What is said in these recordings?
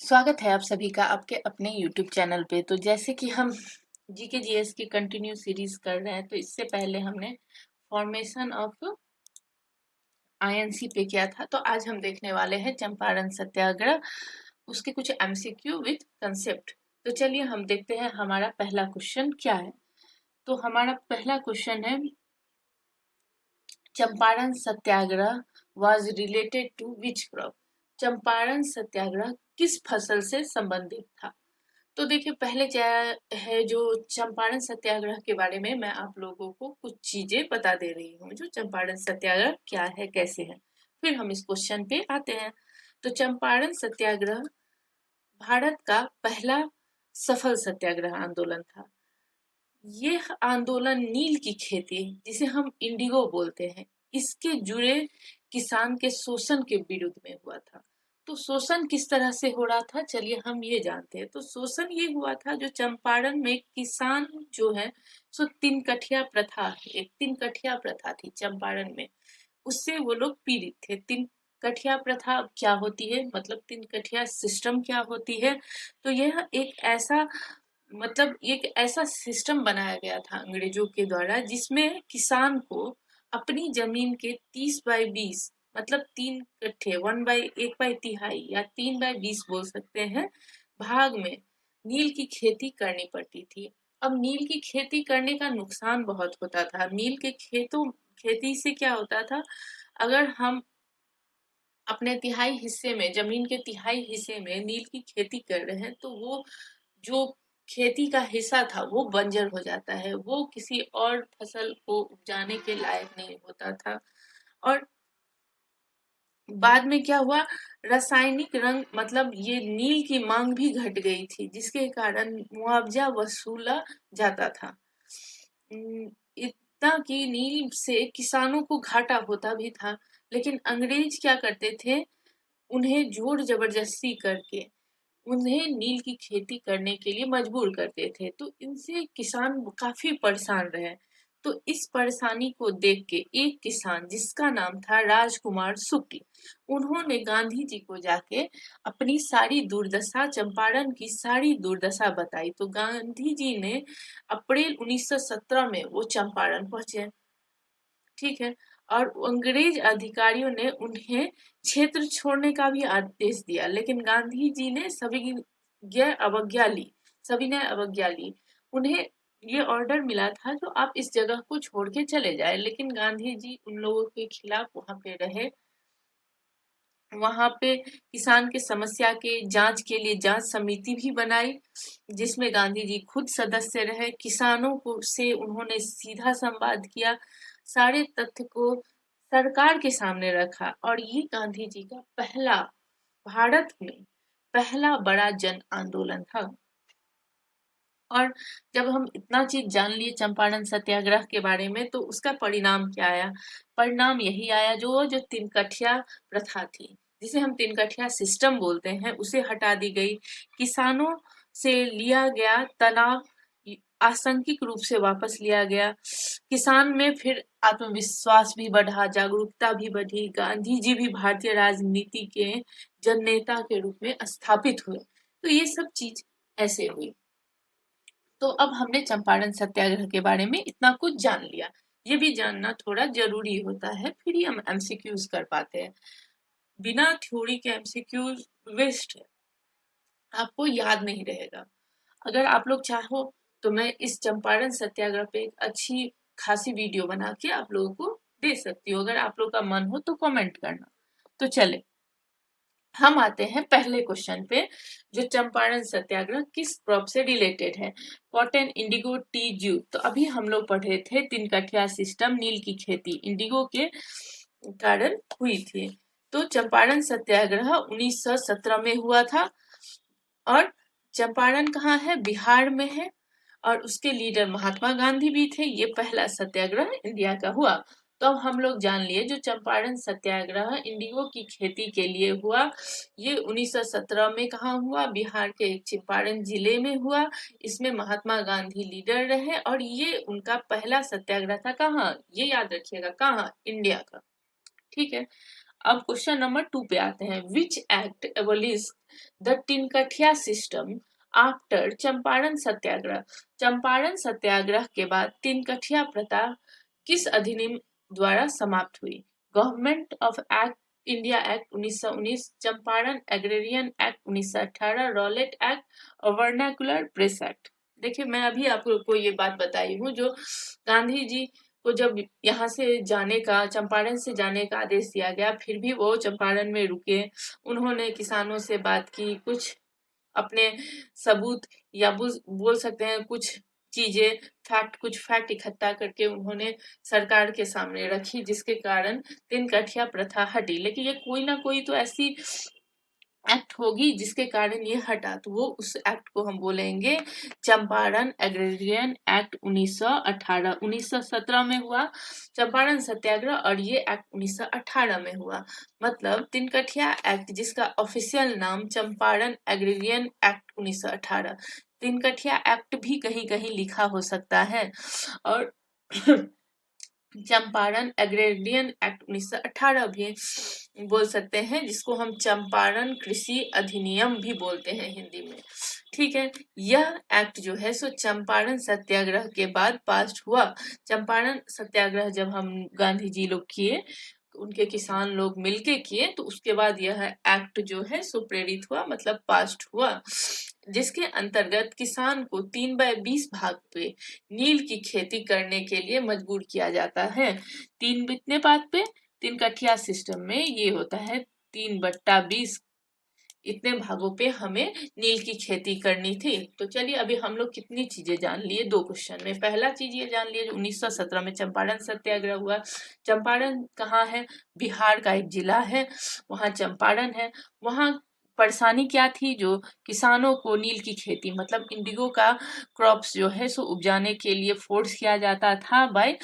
स्वागत है आप सभी का आपके अपने YouTube चैनल पे। तो जैसे कि हम जीके जीएस की कंटिन्यू सीरीज कर रहे हैं, तो इससे पहले हमने फॉर्मेशन ऑफ आईएनसी पे किया था। तो आज हम देखने वाले हैं चंपारण सत्याग्रह, उसके कुछ एमसीक्यू विद कंसेप्ट। तो चलिए हम देखते हैं हमारा पहला क्वेश्चन क्या है। तो हमारा पहला क्वेश्चन है, Champaran Satyagraha was related to which crop? Champaran Satyagraha किस फसल से संबंधित था? तो देखिए, पहले क्या है, जो चंपारण सत्याग्रह के बारे में मैं आप लोगों को कुछ चीजें बता दे रही हूँ, जो चंपारण सत्याग्रह क्या है, कैसे है, फिर हम इस क्वेश्चन पे आते हैं। तो चंपारण सत्याग्रह भारत का पहला सफल सत्याग्रह आंदोलन था। यह आंदोलन नील की खेती, जिसे हम इंडिगो बोलते हैं, इसके जुड़े किसान के शोषण के विरुद्ध में हुआ था। तो शोषण किस तरह से हो रहा था, चलिए हम ये जानते हैं। तो शोषण ये हुआ था, जो चंपारण में किसान जो है, सो तीन कठिया प्रथा, एक तीन कठिया प्रथा थी चंपारण में, उससे वो लोग पीड़ित थे। तीन कठिया प्रथा क्या होती है, मतलब तीन कठिया सिस्टम क्या होती है? तो यह एक ऐसा, मतलब एक ऐसा सिस्टम बनाया गया था अंग्रेजों के द्वारा, जिसमें किसान को अपनी जमीन के 30/20, मतलब 3 कट्ठे, 1/1/3 या 3/20 बोल सकते हैं, भाग में नील की खेती करनी पड़ती थी। अब नील की खेती करने का नुकसान बहुत होता था। नील के खेती से क्या होता था, अगर हम अपने तिहाई हिस्से में, जमीन के तिहाई हिस्से में नील की खेती कर रहे हैं, तो वो जो खेती का हिस्सा था वो बंजर हो जाता है, वो किसी और फसल को उपजाने के लायक नहीं होता था। और बाद में क्या हुआ, रासायनिक रंग, मतलब ये नील की मांग भी घट गई थी, जिसके कारण मुआवजा वसूला जाता था। इतना कि नील से किसानों को घाटा होता भी था, लेकिन अंग्रेज क्या करते थे, उन्हें जोर जबरदस्ती करके उन्हें नील की खेती करने के लिए मजबूर करते थे। तो इनसे किसान काफी परेशान रहे। तो इस परेशानी को देख के एक किसान, जिसका नाम था राजकुमार शुक्ल, उन्होंने गांधी जी को जाके अपनी सारी दुर्दशा, चंपारण की सारी दुर्दशा बताई। तो गांधी जी ने अप्रैल 1917 में वो चंपारण पहुंचे, ठीक है। और अंग्रेज अधिकारियों ने उन्हें क्षेत्र छोड़ने का भी आदेश दिया, लेकिन गांधी जी ने सभी ने अवज्ञा ली। उन्हें ये ऑर्डर मिला था, जो आप इस जगह को छोड़ के चले जाए, लेकिन गांधी जी उन लोगों के खिलाफ वहां पे रहे। वहां पे किसान के समस्या के जांच के लिए जांच समिति भी बनाई, जिसमें गांधी जी खुद सदस्य रहे। किसानों को से उन्होंने सीधा संवाद किया, सारे तथ्य को सरकार के सामने रखा, और ये गांधी जी का पहला, भारत में पहला बड़ा जन आंदोलन था। और जब हम इतना चीज जान लिए चंपारण सत्याग्रह के बारे में, तो उसका परिणाम क्या आया? परिणाम यही आया, जो तिनकठिया प्रथा थी, जिसे हम तिनकठिया सिस्टम बोलते हैं, उसे हटा दी गई। किसानों से लिया गया तनाव आंशिक रूप से वापस लिया गया। किसान में फिर आत्मविश्वास भी बढ़ा, जागरूकता भी बढ़ी। गांधी जी भी भारतीय राजनीति के जननेता के रूप में स्थापित हुए। तो ये सब चीज ऐसे हुई। तो अब हमने चंपारण सत्याग्रह के बारे में इतना कुछ जान लिया। ये भी जानना थोड़ा जरूरी होता है, फिर ही हम एमसीक्यूज कर पाते हैं। बिना थ्योरी के एमसीक्यूज वेस्ट है, आपको याद नहीं रहेगा। अगर आप लोग चाहो तो मैं इस चंपारण सत्याग्रह पे एक अच्छी खासी वीडियो बना के आप लोगों को दे सकती हूँ। अगर आप लोग का मन हो तो कमेंट करना। तो चले हम आते हैं पहले क्वेश्चन पे, जो चंपारण सत्याग्रह किस क्रॉप से रिलेटेड है? Cotton, Indigo, T, jute. तो अभी हम लोग पढ़ रहे थे तीन कठिया सिस्टम, नील की खेती इंडिगो के कारण हुई थी। तो चंपारण सत्याग्रह 1917 में हुआ था, और चंपारण कहाँ है? बिहार में है, और उसके लीडर महात्मा गांधी भी थे। ये पहला सत्याग्रह इंडिया का हुआ। तो अब हम लोग जान लिए, जो चंपारण सत्याग्रह इंडिगो की खेती के लिए हुआ, ये 1917 में कहाँ हुआ? बिहार के चंपारण जिले में हुआ। इसमें महात्मा गांधी लीडर रहे, और ये उनका पहला सत्याग्रह था। कहाँ? ये याद रखिएगा, कहाँ? इंडिया का, ठीक है। अब क्वेश्चन नंबर 2 पे आते हैं। Which act abolish the Tinkathia system after Champaran Satyagraha. Champaran Satyagraha के बाद तिनकठिया प्रथा किस अधिनियम द्वारा समाप्त हुई? Government of act India act 1919, Champaran agrarian act 1918, Rowlatt act और वर्नाकुलर प्रेस एक्ट। देखिए, मैं अभी आपको ये बात बताई हूँ, जो गांधी जी को जब यहाँ से जाने का, चंपारण से जाने का आदेश दिया गया, फिर भी वो चंपारण में रुके। उन्होंने किसानों से बात की, कुछ अपने सबूत या बोल सकते हैं कुछ चीजें, कुछ फैक्ट इकट्ठा करके उन्होंने सरकार के सामने रखी, जिसके कारण तिनकठिया प्रथा हटी। लेकिन ये कोई ना कोई तो ऐसी एक्ट होगी जिसके कारण ये हटा, तो वो उस एक्ट को हम बोलेंगे चंपारण एग्रेरियन एक्ट 1918। 1917 में हुआ चंपारण सत्याग्रह और ये एक्ट 1918 में हुआ। मतलब तिनकठिया एक्ट, जिसका ऑफिशियल नाम चंपारण एग्रेरियन एक्ट 1918, तिनकठिया एक्ट भी कहीं कहीं लिखा हो सकता है, और चंपारण एग्रेरियन एक्ट 1918 भी बोल सकते हैं, जिसको हम चंपारण कृषि अधिनियम भी बोलते हैं हिंदी में। ठीक है, यह एक्ट जो है सो चंपारण सत्याग्रह के बाद पास हुआ। चंपारण सत्याग्रह जब हम गांधी जी लोग किए, उनके किसान लोग मिलके किए, तो उसके बाद यह एक्ट जो है सो प्रेरित हुआ, मतलब पास हुआ, जिसके अंतर्गत किसान को 3/20 भाग पे नील की खेती करने के लिए मजबूर किया जाता है। 3 कितने भाग पे? 3 कठिया सिस्टम में ये होता है 3/20, इतने भागों पे हमें नील की खेती करनी थी। तो चलिए, अभी हम लोग कितनी चीजें जान लिए 2 क्वेश्चन में। पहला चीज ये जान लिए, 1917 में चंपारण सत्याग्रह हुआ। चंपारण कहाँ है? बिहार का एक जिला है, वहाँ चंपारण है। वहाँ परेशानी क्या थी? जो किसानों को नील की खेती, मतलब इंडिगो का क्रॉप्स जो है सो उपजाने के लिए फोर्स किया जाता था बाय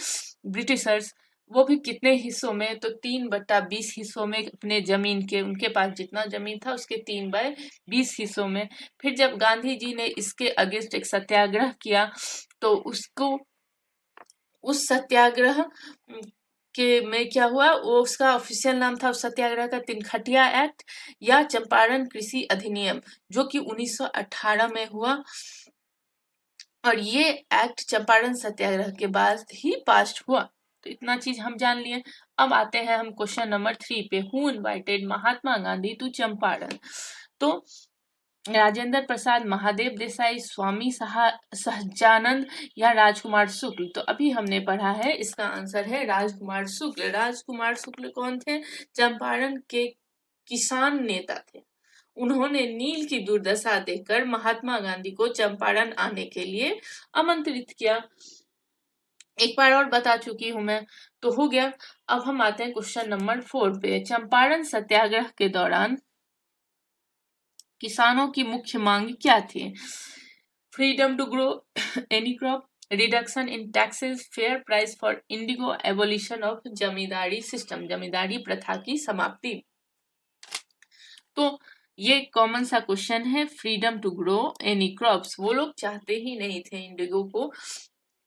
ब्रिटिशर्स। वो भी कितने हिस्सों में? तो 3/20 हिस्सों में अपने जमीन के, उनके पास जितना जमीन था उसके 3/20 हिस्सों में। फिर जब गांधी जी ने इसके अगेंस्ट एक सत्याग्रह किया, तो उसको, उस सत्याग्रह के में क्या हुआ, वो उसका ऑफिशियल नाम था उस सत्याग्रह का तिनखटिया एक्ट या चंपारण कृषि अधिनियम, जो कि 1918 में हुआ। और ये एक्ट चंपारण सत्याग्रह के बाद ही पास हुआ। तो इतना चीज हम जान लिए। अब आते हैं हम क्वेश्चन नंबर 3 पे। Who invited Mahatma Gandhi to Champaran? तो राजेंद्र प्रसाद, महादेव देसाई, स्वामी सहजानंद या राजकुमार शुक्ल? तो अभी हमने पढ़ा है, इसका आंसर है राजकुमार शुक्ल। राजकुमार शुक्ल कौन थे? चंपारण के किसान नेता थे। उन्होंने नील की दुर्दशा देखकर महात्मा गांधी को चंपारण आने के लिए आमंत्रित किया। एक बार और बता चुकी हूं मैं, तो हो गया। अब हम आते हैं क्वेश्चन नंबर 4 पे। चंपारण सत्याग्रह के दौरान किसानों की मुख्य मांग क्या थी? Freedom to grow any crop, reduction in taxes, fair price for indigo, abolition of zamindari system, zamindari प्रथा की समाप्ति। तो ये कॉमन सा क्वेश्चन है। Freedom to grow any crops, वो लोग चाहते ही नहीं थे इंडिगो को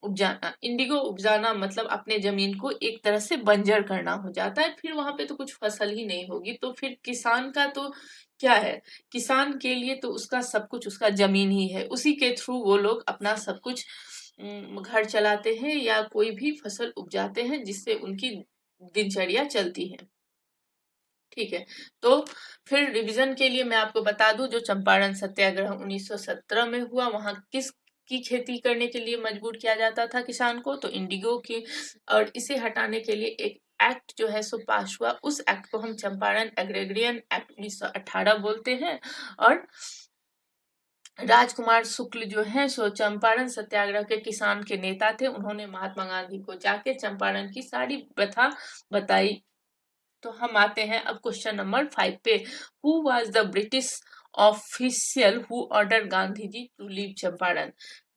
उपजाना। इंडिगो उपजाना मतलब अपने जमीन को एक तरह से बंजर करना हो जाता है, फिर वहां पे तो कुछ फसल ही नहीं होगी। तो फिर किसान का तो क्या है? किसान के लिए तो उसका सब कुछ उसका जमीन ही है, उसी के थ्रू वो लोग अपना सब कुछ घर चलाते हैं या कोई भी फसल उपजाते हैं, जिससे उनकी दिनचर्या चलती है। ठीक है, तो फिर रिवीजन के लिए मैं आपको बता दूं, जो चंपारण सत्याग्रह 1917 में हुआ, वहां किस की खेती करने के लिए मजबूर किया जाता था किसान को? तो इंडिगो की। और इसे हटाने के लिए एक एक्ट जो है सो पास हुआ, उस एक्ट को हम चंपारण एग्रेरियन एक्ट 1918 बोलते हैं। और राजकुमार शुक्ल जो है सो चंपारण सत्याग्रह के किसान के नेता थे। उन्होंने महात्मा गांधी को जाके चंपारण की सारी प्रथा बताई। तो हम आते हैं अब क्वेश्चन नंबर 5 पे। Who was the British official who order Gandhi ji to leave Champaran?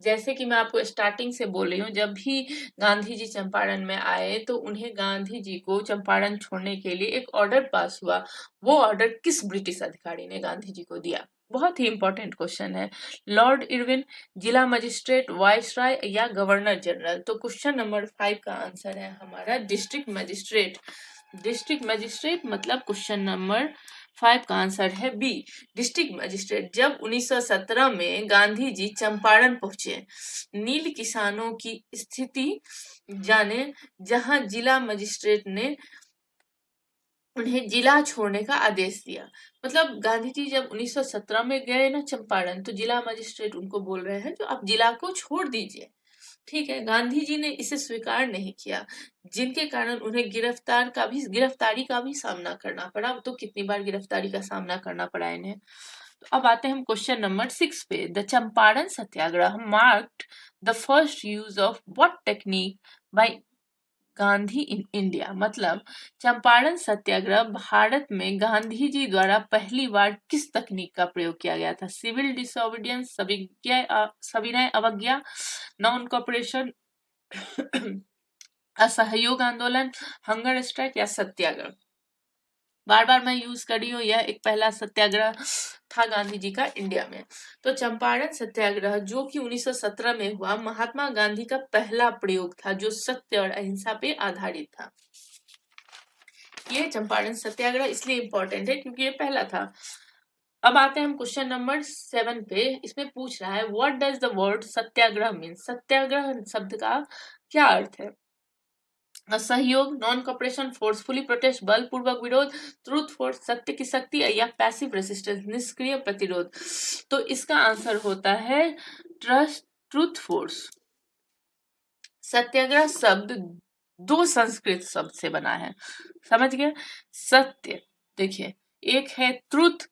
जैसे कि मैं आपको स्टार्टिंग से बोल रही हूँ, जब भी गांधी जी चंपारण में आए तो उन्हें, गांधी जी को चंपारण छोड़ने के लिए एक ऑर्डर पास हुआ। वो ऑर्डर किस ब्रिटिश अधिकारी ने गांधी जी को दिया? बहुत ही इंपॉर्टेंट क्वेश्चन है। लॉर्ड इरविन, जिला मजिस्ट्रेट, वाइसराय या गवर्नर जनरल? तो क्वेश्चन नंबर 5 का आंसर है हमारा डिस्ट्रिक्ट मजिस्ट्रेट। डिस्ट्रिक्ट मजिस्ट्रेट मतलब क्वेश्चन नंबर 5 का आंसर है बी, डिस्ट्रिक्ट मजिस्ट्रेट। जब 1917 में गांधी जी चंपारण पहुंचे, नील किसानों की स्थिति जाने, जहां जिला मजिस्ट्रेट ने उन्हें जिला छोड़ने का आदेश दिया। मतलब गांधी जी जब 1917 में गए ना चंपारण, तो जिला मजिस्ट्रेट उनको बोल रहे हैं जो आप जिला को छोड़ दीजिए। ठीक है, गांधी जी ने इसे स्वीकार नहीं किया, जिनके कारण उन्हें गिरफ्तारी का भी सामना करना पड़ा। अब तो कितनी बार गिरफ्तारी का सामना करना पड़ा इन्हें। तो अब आते हैं हम क्वेश्चन नंबर 6 पे। The Champaran Satyagraha marked the first use of what technique by Gandhi in India. मतलब चंपारण सत्याग्रह भारत में गांधी जी द्वारा पहली बार किस तकनीक का प्रयोग किया गया था? सिविल डिसोबीडियंस, सविनय अवज्ञा, नॉन कॉपरेशन, असहयोग आंदोलन, हंगर स्ट्राइक या सत्याग्रह। बार बार मैं यूज कर रही हूँ, यह एक पहला सत्याग्रह था गांधी जी का इंडिया में। तो चंपारण सत्याग्रह जो कि 1917 में हुआ, महात्मा गांधी का पहला प्रयोग था जो सत्य और अहिंसा पे आधारित था। ये चंपारण सत्याग्रह इसलिए इंपॉर्टेंट है क्योंकि ये पहला था। अब आते हैं हम क्वेश्चन नंबर 7 पे। इसमें पूछ रहा है what does the word satyagraha mean. Satyagraha शब्द का क्या अर्थ है? असहयोग, नॉन कॉपरेशन, फोर्सफुली प्रोटेस्ट, बलपूर्वक विरोध, ट्रूथ फोर्स, सत्य की शक्ति या पैसिव रेसिस्टेंस, निष्क्रिय प्रतिरोध। तो इसका आंसर होता है ट्रूथ फोर्स। सत्याग्रह शब्द दो संस्कृत शब्द से बना है, समझ गए? सत्य, देखिए एक है ट्रुथ,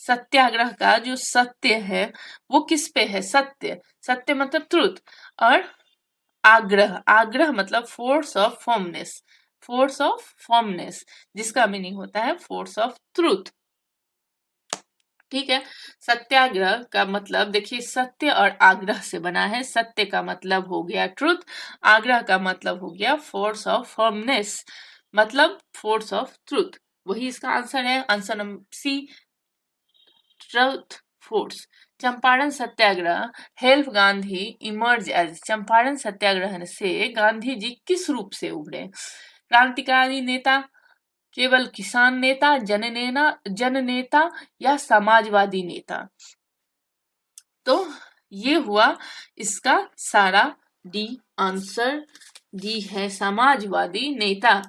सत्याग्रह का जो सत्य है वो किस पे है? सत्य, सत्य मतलब ट्रुथ। और आग्रह, आग्रह मतलब फोर्स ऑफ फॉर्मनेस, फोर्स ऑफ फॉर्मनेस जिसका मीनिंग होता है फोर्स ऑफ ट्रूथ। ठीक है, सत्याग्रह का मतलब देखिए सत्य और आग्रह से बना है। सत्य का मतलब हो गया ट्रुथ, आग्रह का मतलब हो गया फोर्स ऑफ फॉर्मनेस मतलब फोर्स ऑफ ट्रुथ। वही इसका आंसर है, answer number C, truth force. Champaran Satyagraha help Gandhi emerge as. Champaran Satyagraha से गांधी जी किस रूप से उभरे? क्रांतिकारी नेता, केवल किसान नेता, जननेता या समाजवादी नेता? तो ये हुआ इसका सारा डी आंसर। डी है समाजवादी नेता।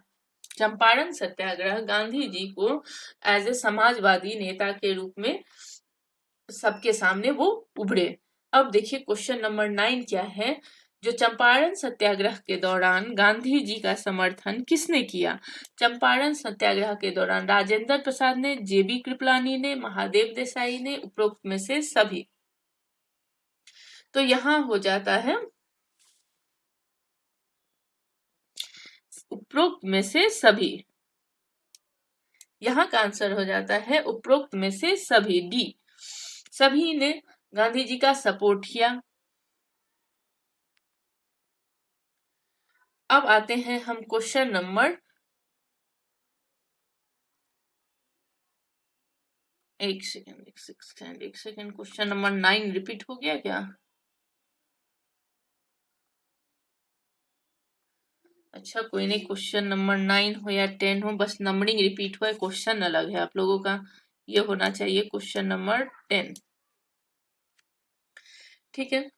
चंपारण सत्याग्रह गांधी जी को एज ए समाजवादी नेता के रूप में सबके सामने वो उभरे। अब देखिए क्वेश्चन नंबर 9 क्या है। जो चंपारण सत्याग्रह के दौरान गांधी जी का समर्थन किसने किया? चंपारण सत्याग्रह के दौरान राजेंद्र प्रसाद ने, जेबी कृपलानी ने, महादेव देसाई ने, उपरोक्त में से सभी। तो यहां हो जाता है उपरोक्त में से सभी, यहाँ का आंसर हो जाता है उपरोक्त में से सभी, डी। सभी ने गांधी जी का सपोर्ट किया। अब आते हैं हम क्वेश्चन नंबर, एक सेकेंड, क्वेश्चन नंबर 9 रिपीट हो गया क्या? अच्छा कोई नहीं, क्वेश्चन नंबर 9 हो या 10 हो, बस नंबरिंग रिपीट हुआ है, क्वेश्चन अलग है आप लोगों का। ये होना चाहिए क्वेश्चन नंबर 10। ठीक है,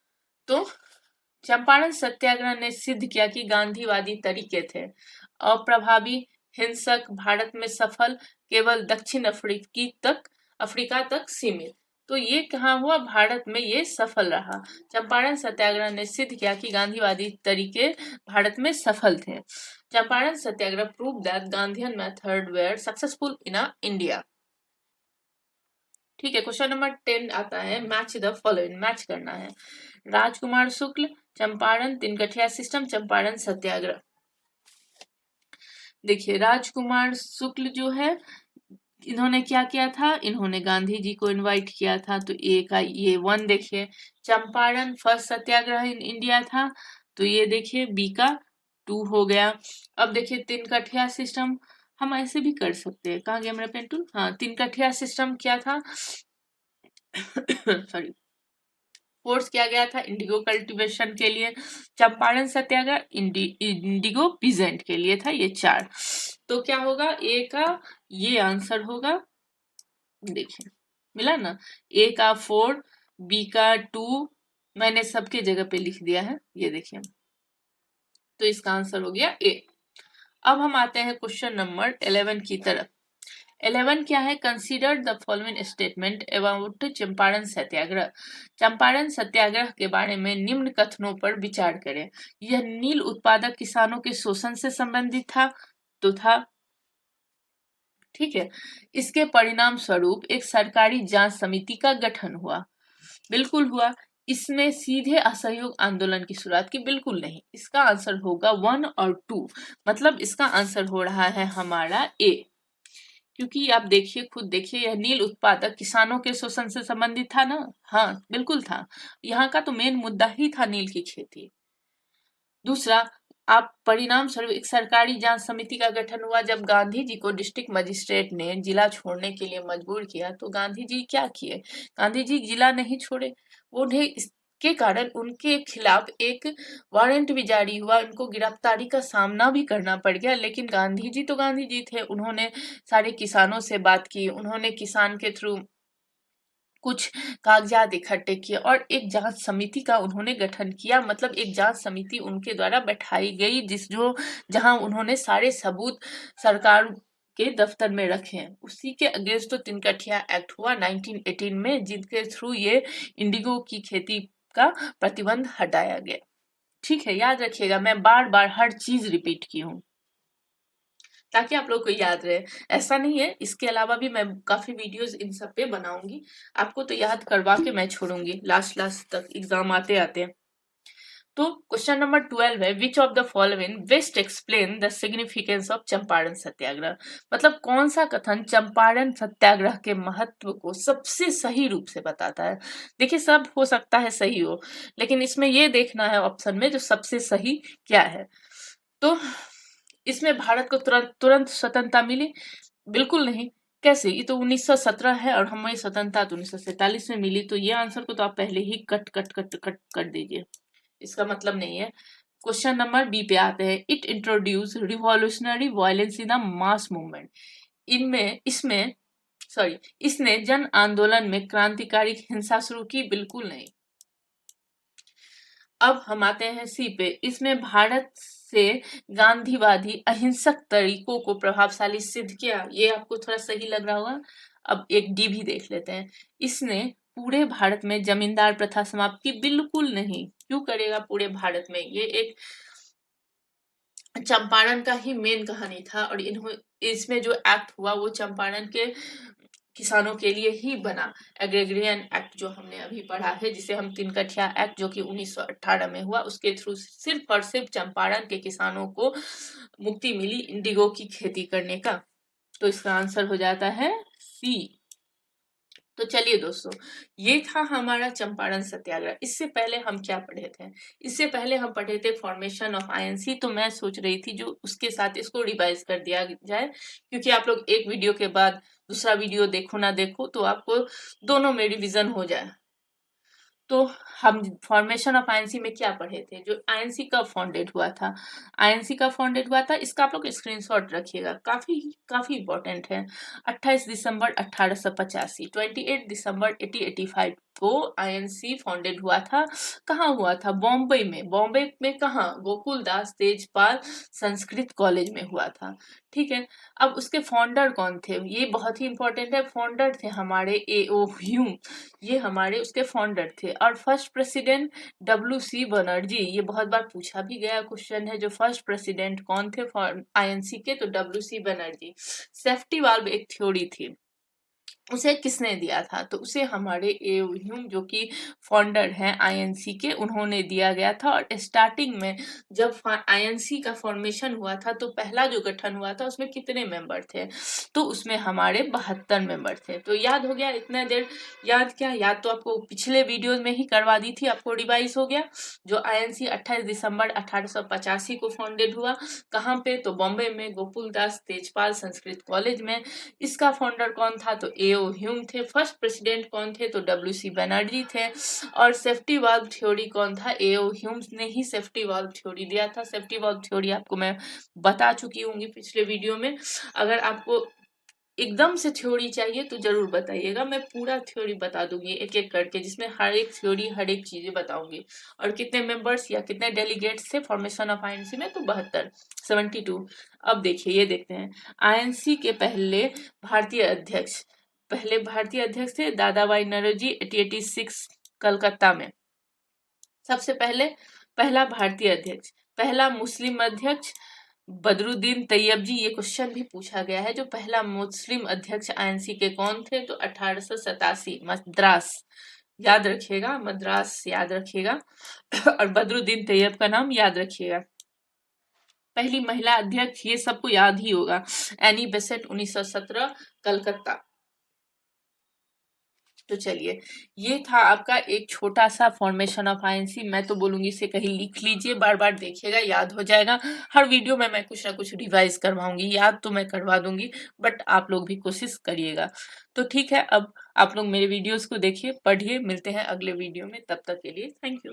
तो चंपारण सत्याग्रह ने सिद्ध किया कि गांधीवादी तरीके थे अप्रभावी, हिंसक, भारत में सफल, केवल दक्षिण अफ्रीका तक सीमित। तो ये कहाँ हुआ? भारत में ये सफल रहा। चंपारण सत्याग्रह ने सिद्ध किया कि गांधीवादी तरीके भारत में सफल थे। Champaran Satyagraha prove that Gandhian method were successful in India. ठीक है, क्वेश्चन नंबर 10 आता है मैच द फॉलोइंग, मैच करना है। राजकुमार शुक्ल, चंपारण तिनकठिया सिस्टम, चंपारण सत्याग्रह। देखिए राजकुमार शुक्ल जो है, इन्होंने क्या किया था? इन्होंने गांधी जी को इनवाइट किया था, तो ए का ये 1 देखिए। Champaran first Satyagraha in India था, तो ये देखिए बी का 2 हो गया। अब देखिए तिनकठिया सिस्टम, हम ऐसे भी कर सकते हैं। कहाँ गया मेरा पेन टूल? हाँ, तिनकठिया सिस्टम क्या था? सॉरी, फोर्स किया गया था इंडिगो कल्टीवेशन के लिए। चंपारण सत्याग्रह इंडिगो पीजेंट के लिए था, ये 4। तो क्या होगा, ए का ये आंसर होगा, देखिए मिला ना, ए का 4, बी का 2, मैंने सबके जगह पे लिख दिया है, ये देखिए, तो इसका आंसर हो गया ए। अब हम आते हैं क्वेश्चन नंबर 11 की तरफ। 11 क्या है, consider the following statement about Champaran Satyagraha. Champaran Satyagraha के बारे में निम्न कथनों पर विचार करें। यह नील उत्पादक किसानों के शोषण से संबंधित था, तो था, ठीक है। इसके परिणाम स्वरूप एक सरकारी जांच समिति का गठन हुआ, बिल्कुल हुआ। इसमें सीधे असहयोग आंदोलन की शुरुआत की, बिल्कुल नहीं। इसका आंसर होगा 1 और 2, मतलब इसका आंसर हो रहा है हमारा ए, क्योंकि आप देखिए, खुद देखिए, यह नील उत्पादक किसानों के शोषण से संबंधित था ना, हाँ बिल्कुल था। यहाँ का तो मेन मुद्दा ही था नील की खेती। दूसरा, आप परिणाम स्वरूप एक सरकारी जांच समिति का गठन हुआ। जब गांधी जी को डिस्ट्रिक्ट मजिस्ट्रेट ने जिला छोड़ने के लिए मजबूर किया, तो गांधी जी क्या किए, गांधी जी जिला नहीं छोड़े, उन्हें इसके कारण उनके खिलाफ एक वारंट भी जारी हुआ, उनको गिरफ्तारी का सामना भी करना पड़ गया। लेकिन गांधी जी तो गांधी जी थे, उन्होंने सारे किसानों से बात की, उन्होंने किसान के थ्रू कुछ कागजात इकट्ठे किए और एक जांच समिति का उन्होंने गठन किया, मतलब एक जांच समिति उनके द्वारा बैठाई गई, जहां उन्होंने सारे सबूत सरकार के दफ्तर में रखे हैं। उसी के अगेंस्ट तो तिनकठिया एक्ट हुआ 1918 में, जिनके थ्रू ये इंडिगो की खेती का प्रतिबंध हटाया गया। ठीक है, याद रखिएगा, मैं बार बार हर चीज रिपीट की हूँ ताकि आप लोग को याद रहे। ऐसा नहीं है, इसके अलावा भी मैं काफी वीडियोस इन सब पे बनाऊंगी, आपको तो याद करवा के मैं छोड़ूंगी लास्ट तक, एग्जाम आते आते। तो क्वेश्चन नंबर 12 है, which of the following best explain the significance of Champaran Satyagraha. मतलब कौन सा कथन चंपारण सत्याग्रह के महत्व को सबसे सही रूप से बताता है। देखिए, सब हो सकता है सही हो, लेकिन इसमें ये देखना है ऑप्शन में जो सबसे सही क्या है। तो इसमें भारत को तुरंत तुरंत स्वतंत्रता मिली, बिल्कुल नहीं। कैसे, ये तो 1917 है और हमें स्वतंत्रता तो 1947 में मिली, तो ये आंसर को तो आप पहले ही कट कट कट कट कर दीजिए, इसका मतलब नहीं है। क्वेश्चन नंबर बी पे आते हैं, it introduce revolutionary violence in the mass movement. इनमें इसमें सॉरी इसने जन आंदोलन में क्रांतिकारी हिंसा शुरू की, बिल्कुल नहीं। अब हम आते हैं सी पे, इसमें भारत से गांधीवादी अहिंसक तरीकों को प्रभावशाली सिद्ध किया, ये आपको थोड़ा सही लग रहा होगा। अब एक डी भी देख लेते हैं, इसने पूरे भारत में जमींदार प्रथा समाप्त की, बिल्कुल नहीं। क्यों करेगा पूरे भारत में, ये एक चंपारण का ही मेन कहानी था, और इसमें जो एक्ट हुआ वो चंपारण के किसानों के लिए ही बना। एग्रेग्रियन एक्ट जो हमने अभी पढ़ा है, जिसे हम तिनकठिया एक्ट जो कि 1918 में हुआ, उसके थ्रू सिर्फ और सिर्फ चंपारण के किसानों को मुक्ति मिली इंडिगो की खेती करने का। तो इसका आंसर हो जाता है सी। तो चलिए दोस्तों, ये था हमारा चंपारण सत्याग्रह। इससे पहले हम क्या पढ़े थे, इससे पहले हम पढ़े थे फॉर्मेशन ऑफ आईएनसी। तो मैं सोच रही थी जो उसके साथ इसको रिवाइज कर दिया जाए, क्योंकि आप लोग एक वीडियो के बाद दूसरा वीडियो देखो ना देखो, तो आपको दोनों में रिविजन हो जाए। तो हम फॉर्मेशन ऑफ आईएनसी में क्या पढ़े थे, जो आईएनसी कब फाउंडेड हुआ था, आईएनसी कब फाउंडेड हुआ था, इसका आप लोग स्क्रीनशॉट रखिएगा, काफी काफी इंपॉर्टेंट है। 28 दिसंबर 1885, 28 दिसंबर 1885 को आईएनसी फाउंडेड हुआ था। कहाँ हुआ था, बॉम्बे में। बॉम्बे में कहाँ, गोकुलदास तेजपाल संस्कृत कॉलेज में हुआ था। ठीक है, अब उसके फाउंडर कौन थे, ये बहुत ही इंपॉर्टेंट है। फाउंडर थे हमारे ए.ओ. ह्यूम, ये हमारे उसके फाउंडर थे। और फर्स्ट प्रेसिडेंट W.C. बनर्जी, ये बहुत बार पूछा भी गया क्वेश्चन है, जो फर्स्ट प्रेसिडेंट कौन थे आईएनसी के, तो W.C. बनर्जी। सेफ्टी वाल्व एक थ्योरी थी, उसे किसने दिया था, तो उसे हमारे ए.ओ. ह्यूम जो कि फाउंडर हैं आईएनसी के, उन्होंने दिया गया था। और स्टार्टिंग में जब आईएनसी का फॉर्मेशन हुआ था, तो पहला जो गठन हुआ था उसमें कितने मेंबर थे, तो उसमें हमारे 72 मेंबर थे। तो याद हो गया, इतना देर याद क्या, याद तो आपको पिछले वीडियोज में ही करवा दी थी, आपको रिवाइज हो गया। जो आईएनसी 28 दिसंबर 1885 को फाउंडेड हुआ, कहाँ पे, तो बॉम्बे में गोकुलदास तेजपाल संस्कृत कॉलेज में। इसका फाउंडर कौन था, तो ए.ओ. एओ ह्यूम थे। फर्स्ट प्रेसिडेंट कौन थे? तो डब्ल्यू सी बनर्जी थे। और सेफ्टी वाल्व थ्योरी कौन था? एओ ह्यूम ने ही सेफ्टी वाल्व थ्योरी दिया था। सेफ्टी वाल्व थ्योरी आपको मैं बता चुकी हूँ पिछले वीडियो में। अगर आपको एकदम से थ्योरी चाहिए तो जरूर बताइएगा, मैं पूरा थ्योरी बता दूंगी एक एक करके, जिसमें हर एक थ्योरी हर एक चीजें बताऊंगी। और कितने मेंबर्स या कितने डेलीगेट्स थे फॉर्मेशन ऑफ आईएनसी में? तो 72, 72। अब देखिए, ये देखते हैं आईएनसी के पहले भारतीय अध्यक्ष थे दादा भाई नौरोजी 1886 कलकत्ता में। सबसे पहला भारतीय अध्यक्ष, पहला मुस्लिम अध्यक्ष बदरुद्दीन तैयब जी। ये क्वेश्चन भी पूछा गया है, जो पहला मुस्लिम अध्यक्ष आईएनसी के कौन थे? तो 1887 मद्रास, याद रखिएगा, मद्रास याद रखिएगा। और बदरुद्दीन तैयब का नाम याद रखिएगा। पहली महिला अध्यक्ष, ये सबको याद ही होगा, एनी बेसेंट 1917 कलकत्ता। तो चलिए, ये था आपका एक छोटा सा फॉर्मेशन ऑफ आईएनसी। मैं तो बोलूंगी इसे कहीं लिख लीजिए, बार बार देखिएगा, याद हो जाएगा। हर वीडियो में मैं कुछ ना कुछ रिवाइज करवाऊंगी, याद तो मैं करवा दूंगी, बट आप लोग भी कोशिश करिएगा। तो ठीक है, अब आप लोग मेरे वीडियोस को देखिए, पढ़िए। मिलते हैं अगले वीडियो में, तब तक के लिए थैंक यू।